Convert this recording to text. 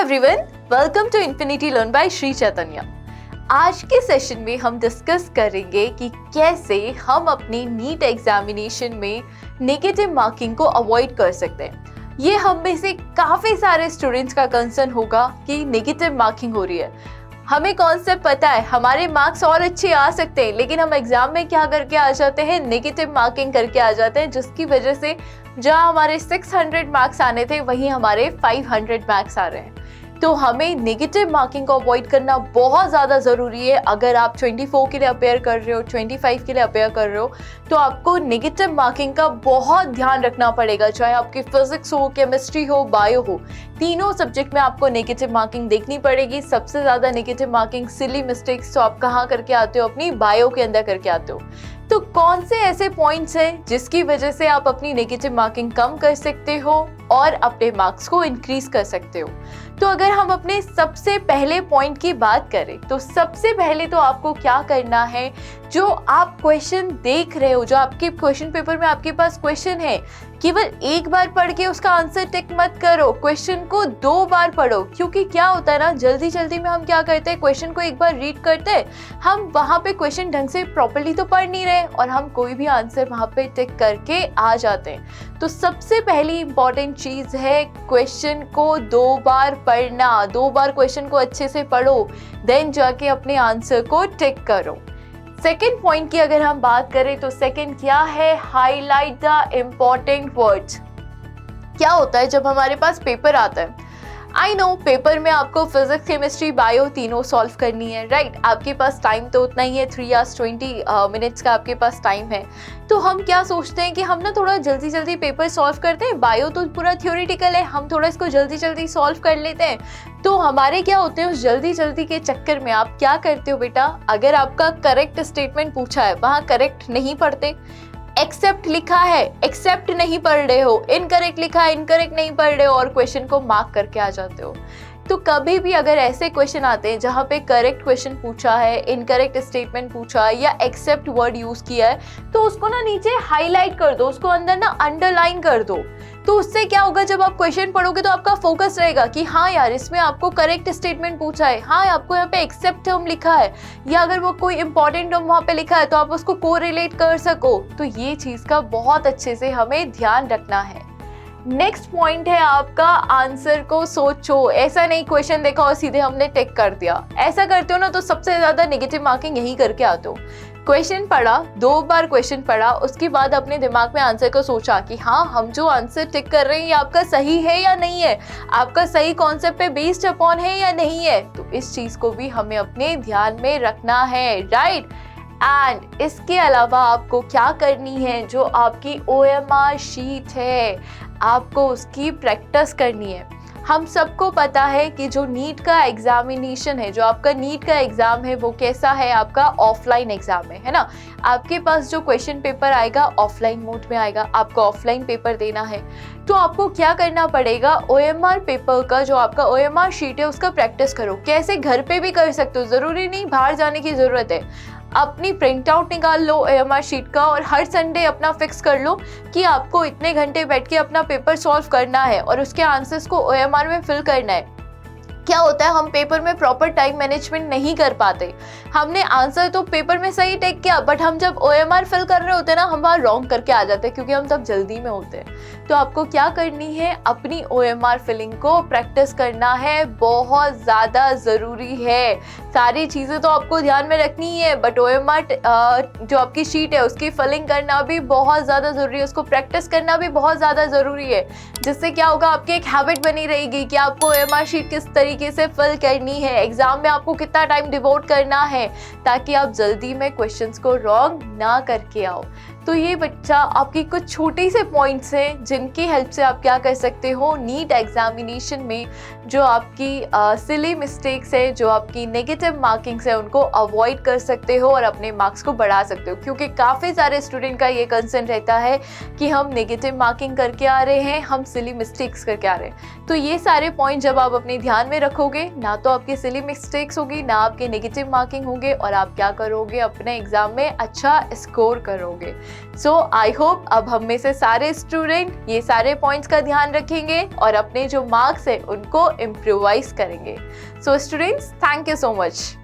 Everyone, welcome to infinity learn by Shri Chaitanya. आज के session में हम डिस्कस करेंगे कि कैसे हम अपने नीट एग्जामिनेशन में नेगेटिव मार्किंग को अवॉइड कर सकते हैं। ये हम में से काफ़ी सारे स्टूडेंट्स का कंसर्न होगा कि नेगेटिव मार्किंग हो रही है। हमें कॉन्सेप्ट पता है, हमारे मार्क्स और अच्छे आ सकते हैं, लेकिन हम एग्जाम में क्या करके आ जाते हैं, नेगेटिव मार्किंग करके आ जाते हैं, जिसकी वजह से जहाँ हमारे 600 मार्क्स आने थे वहीं हमारे 500 मार्क्स आ रहे हैं। तो हमें नेगेटिव मार्किंग को अवॉइड करना बहुत ज़्यादा ज़रूरी है। अगर आप 24 के लिए अपेयर कर रहे हो, 25 के लिए अपेयर कर रहे हो, तो आपको नेगेटिव मार्किंग का बहुत ध्यान रखना पड़ेगा। चाहे आपकी फिजिक्स हो, केमिस्ट्री हो, बायो हो, तीनों सब्जेक्ट में आपको नेगेटिव मार्किंग देखनी पड़ेगी। सबसे ज़्यादा नेगेटिव मार्किंग सिली मिस्टेक्स तो आप कहाँ करके आते हो, अपनी बायो के अंदर करके आते हो। तो कौन से ऐसे पॉइंट्स हैं जिसकी वजह से आप अपनी नेगेटिव मार्किंग कम कर सकते हो और अपने मार्क्स को इंक्रीज कर सकते हो। तो अगर हम अपने सबसे पहले पॉइंट की बात करें तो सबसे पहले तो आपको क्या करना है, जो आप क्वेश्चन देख रहे हो, जो आपके क्वेश्चन पेपर में आपके पास क्वेश्चन है, केवल एक बार पढ़ के उसका आंसर टिक मत करो, क्वेश्चन को 2 बार पढ़ो। क्योंकि क्या होता है ना, जल्दी जल्दी में हम क्या करते हैं, क्वेश्चन को एक बार रीड करते हैं, हम वहाँ पे क्वेश्चन ढंग से प्रॉपर्ली तो पढ़ नहीं रहे और हम कोई भी आंसर वहाँ पे टिक करके आ जाते हैं। तो सबसे पहली इंपॉर्टेंट चीज़ है क्वेश्चन को 2 बार पढ़ना। 2 बार क्वेश्चन को अच्छे से पढ़ो, देन जाके अपने आंसर को टिक करो। सेकेंड पॉइंट की अगर हम बात करें तो सेकेंड क्या है, हाईलाइट द इम्पॉर्टेंट वर्ड्स। क्या होता है जब हमारे पास पेपर आता है, आई नो पेपर में आपको फिजिक्स, केमिस्ट्री, बायो तीनों सॉल्व करनी है, राइट। आपके पास टाइम तो उतना ही है, 3 hours 20 minutes का आपके पास टाइम है। तो हम क्या सोचते हैं कि हम ना थोड़ा जल्दी जल्दी पेपर सॉल्व करते हैं। बायो तो पूरा थ्योरेटिकल है, हम थोड़ा इसको जल्दी जल्दी सॉल्व कर लेते हैं। तो हमारे क्या होते हैं, उस जल्दी जल्दी के चक्कर में आप क्या करते हो बेटा, अगर आपका करेक्ट स्टेटमेंट पूछा है वहाँ करेक्ट नहीं पढ़ते, एक्सेप्ट लिखा है एक्सेप्ट नहीं पढ़ रहे हो, इनकरेक्ट लिखा है इनकरेक्ट नहीं पढ़ रहे हो और क्वेश्चन को मार्क करके आ जाते हो। तो कभी भी अगर ऐसे क्वेश्चन आते हैं जहाँ पे करेक्ट क्वेश्चन पूछा है, इनकरेक्ट स्टेटमेंट पूछा है या एक्सेप्ट वर्ड यूज किया है, तो उसको ना नीचे हाईलाइट कर दो, उसको अंदर ना अंडरलाइन कर दो। तो उससे क्या होगा, जब आप क्वेश्चन पढ़ोगे तो आपका फोकस रहेगा कि हाँ यार इसमें आपको करेक्ट स्टेटमेंट पूछा है, हाँ आपको यहाँ पे एक्सेप्ट टर्म लिखा है, या अगर वो कोई इंपॉर्टेंट टर्म वहाँ पे लिखा है तो आप उसको कोरिलेट कर सको। तो ये चीज़ का बहुत अच्छे से हमें ध्यान रखना है। नेक्स्ट पॉइंट है आपका आंसर को सोचो। ऐसा नहीं क्वेश्चन देखा और सीधे हमने टिक कर दिया, ऐसा करते हो ना तो सबसे ज़्यादा नेगेटिव मार्किंग यही करके आते हो। क्वेश्चन पढ़ा, 2 बार क्वेश्चन पढ़ा, उसके बाद अपने दिमाग में आंसर को सोचा कि हाँ हम जो आंसर टिक कर रहे हैं ये आपका सही है या नहीं है, आपका सही कॉन्सेप्ट पे बेस्ड अपॉन है या नहीं है। तो इस चीज़ को भी हमें अपने ध्यान में रखना है, राइट। एंड इसके अलावा आपको क्या करनी है, जो आपकी OMR शीट है आपको उसकी प्रैक्टिस करनी है। हम सबको पता है कि जो नीट का एग्जामिनेशन है, जो आपका नीट का एग्ज़ाम है वो कैसा है, आपका ऑफलाइन एग्ज़ाम है ना। आपके पास जो क्वेश्चन पेपर आएगा ऑफलाइन मोड में आएगा, आपको ऑफलाइन पेपर देना है। तो आपको क्या करना पड़ेगा, OMR पेपर का जो आपका OMR शीट है उसका प्रैक्टिस करो। कैसे, घर पे भी कर सकते हो, ज़रूरी नहीं बाहर जाने की ज़रूरत है। अपनी प्रिंट आउट निकाल लो OMR शीट का और हर संडे अपना फिक्स कर लो कि आपको इतने घंटे बैठ के अपना पेपर सॉल्व करना है और उसके आंसर्स को OMR में फिल करना है। क्या होता है, हम पेपर में प्रॉपर टाइम मैनेजमेंट नहीं कर पाते। हमने आंसर तो पेपर में सही टिक किया, बट हम जब OMR फिल कर रहे होते हैं ना, हम वहाँ रॉन्ग करके आ जाते हैं क्योंकि हम तब जल्दी में होते हैं। तो आपको क्या करनी है, अपनी OMR फिलिंग को प्रैक्टिस करना है, बहुत ज़्यादा ज़रूरी है। सारी चीज़ें तो आपको ध्यान में रखनी है, बट OMR जो आपकी शीट है उसकी फिलिंग करना भी बहुत ज़्यादा ज़रूरी है, उसको प्रैक्टिस करना भी बहुत ज़्यादा ज़रूरी है। जिससे क्या होगा, आपकी एक हैबिट बनी रहेगी कि आपको OMR शीट किस तरीके से फिल करनी है, एग्जाम में आपको कितना टाइम डिवोट करना है, ताकि आप जल्दी में क्वेश्चंस को रॉन्ग ना करके आओ। तो ये बच्चा आपकी कुछ छोटे से पॉइंट्स हैं जिनकी हेल्प से आप क्या कर सकते हो, नीट एग्जामिनेशन में जो आपकी सिली मिस्टेक्स है, जो आपकी नेगेटिव मार्किंग्स है, उनको अवॉइड कर सकते हो और अपने मार्क्स को बढ़ा सकते हो। क्योंकि काफ़ी सारे स्टूडेंट का ये कंसर्न रहता है कि हम नेगेटिव मार्किंग करके आ रहे हैं, हम सिली मिस्टेक्स करके आ रहे हैं। तो ये सारे पॉइंट जब आप अपने ध्यान में रखोगे, ना तो आपकी सिली मिस्टेक्स होगी, ना आपके नेगेटिव मार्किंग होंगे, और आप क्या करोगे, अपने एग्जाम में अच्छा स्कोर करोगे। सो आई होप अब हम में से सारे स्टूडेंट ये सारे पॉइंट्स का ध्यान रखेंगे और अपने जो मार्क्स है उनको इम्प्रोवाइज करेंगे. So students, thank you so much.